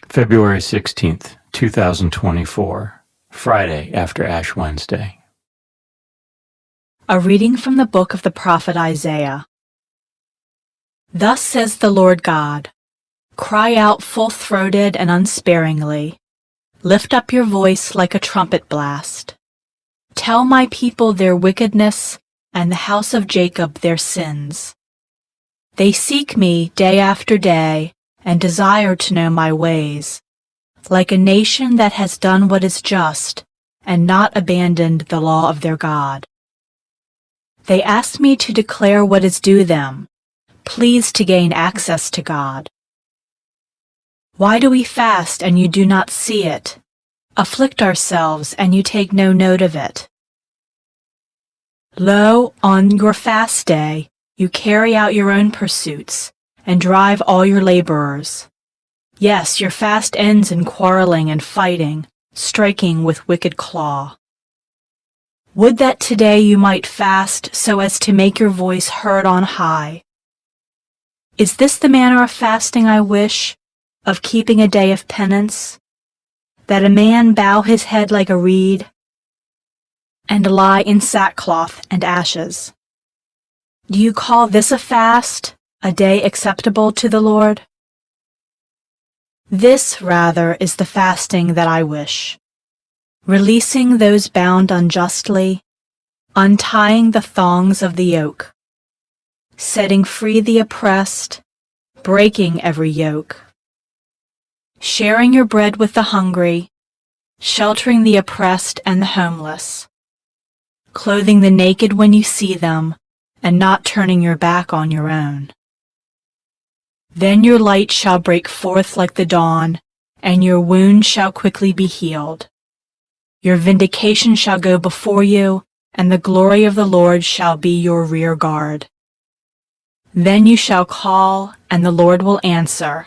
February 16th, 2024, Friday after Ash Wednesday. A reading from the book of the prophet Isaiah. Thus says the Lord God, cry out full-throated and unsparingly. Lift up your voice like a trumpet blast. Tell my people their wickedness and the house of Jacob their sins. They seek me day after day and desire to know my ways, like a nation that has done what is just and not abandoned the law of their God. They ask me to declare what is due them, pleased to gain access to God. Why do we fast and you do not see it, afflict ourselves and you take no note of it? Lo, on your fast day, you carry out your own pursuits and drive all your laborers. Yes, your fast ends in quarreling and fighting, striking with wicked claw. Would that today you might fast so as to make your voice heard on high. Is this the manner of fasting I wish, of keeping a day of penance? That a man bow his head like a reed, and lie in sackcloth and ashes? Do you call this a fast, a day acceptable to the Lord? This, rather, is the fasting that I wish, releasing those bound unjustly, untying the thongs of the yoke, setting free the oppressed, breaking every yoke, sharing your bread with the hungry, sheltering the oppressed and the homeless, clothing the naked when you see them, and not turning your back on your own. Then your light shall break forth like the dawn, and your wound shall quickly be healed. Your vindication shall go before you, and the glory of the Lord shall be your rear guard. Then you shall call, and the Lord will answer.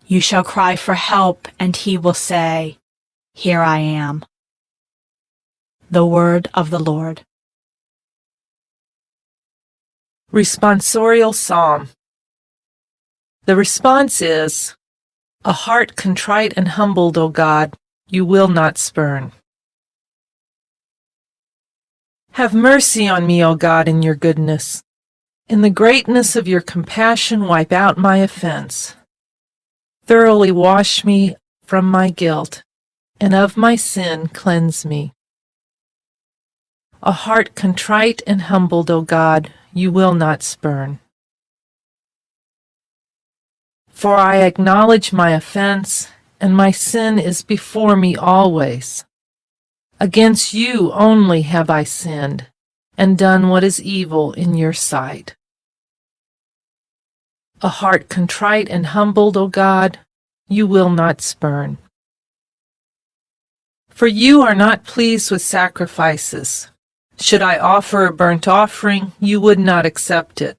You shall cry for help, and he will say, Here I am. The word of the Lord. Responsorial Psalm. The response is, a heart contrite and humbled, O God, you will not spurn. Have mercy on me, O God, in your goodness. In the greatness of your compassion, wipe out my offense. Thoroughly wash me from my guilt, and of my sin cleanse me. A heart contrite and humbled, O God, you will not spurn. For I acknowledge my offense, and my sin is before me always. Against you only have I sinned, and done what is evil in your sight. A heart contrite and humbled, O God, you will not spurn. For you are not pleased with sacrifices. Should I offer a burnt offering, you would not accept it.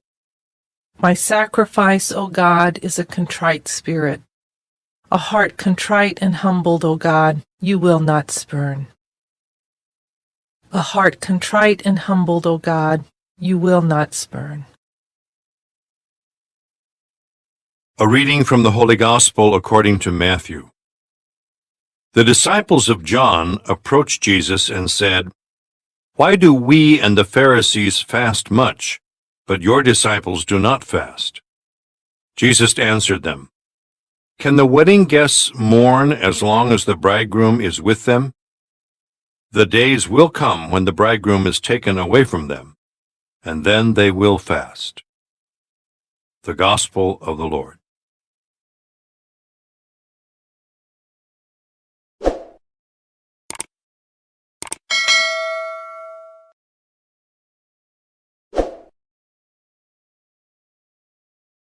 My sacrifice, O God, is a contrite spirit. A heart contrite and humbled, O God, you will not spurn. A heart contrite and humbled, O God, you will not spurn. A reading from the Holy Gospel according to Matthew. The disciples of John approached Jesus and said, Why do we and the Pharisees fast much, but your disciples do not fast? Jesus answered them, Can the wedding guests mourn as long as the bridegroom is with them? The days will come when the bridegroom is taken away from them, and then they will fast. The Gospel of the Lord.